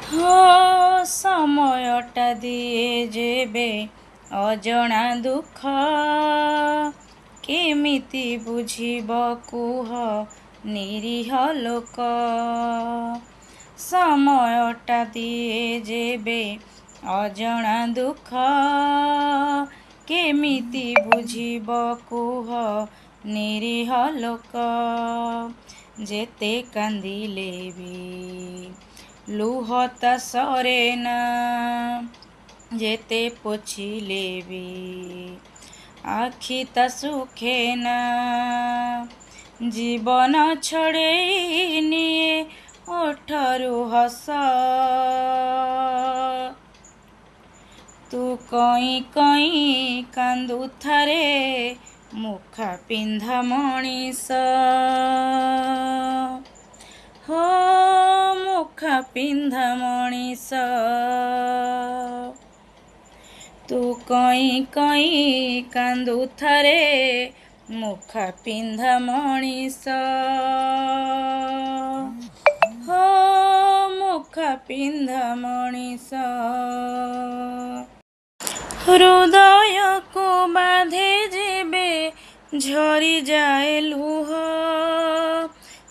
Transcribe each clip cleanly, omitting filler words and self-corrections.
हो समयटा दिए जेबे अजणा दुख केमिति बुझिब कुह निरीह लोक। समयटा दिए जेबे अजणा दुख केमिति बुझिब कुह निरीह लोक। जेते कांदिले भी लुहता सरेना जेते पोछिले भी आखिता सुखेना। जीवन छड़ेई निये ओठरू हस तू कई कई कांदुथारे मुखा पिंधा मणिस। हो मुखा पिंधा मणिस तू कई कई कांदुथारे मुखा पिंधा मणिस। हो मुखा पिंधा मणिस। हृदय को बाधे जेबे झरी जाए लुह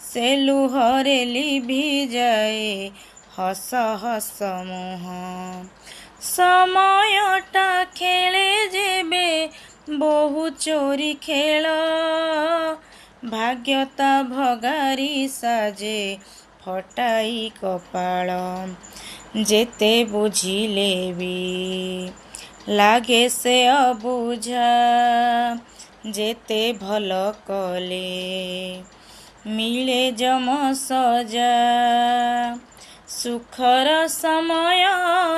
से लुहरे लिभि जाए हस हस मुह। समयटा खेले जेबे बहु चोरी खेल भाग्यता भगारी साजे फटाई कपाळ। जेते बुझिले भी लागे से अबुझा जेते भल कले मिले जम सजा। सुखर समय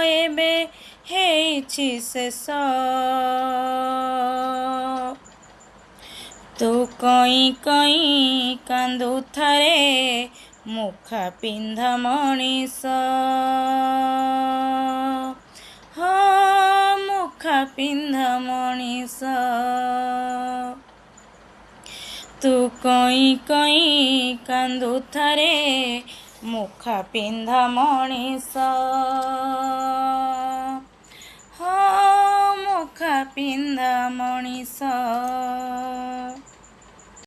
एबे हेछि शेष तू कई कई कांदुथारे मुखा पिंधा मणिस। हो मुखा पिंधा मणिस तू कई कई कांदुथारे मुखा पिंधा मणिस। हो मुखा पिंधा मणिस।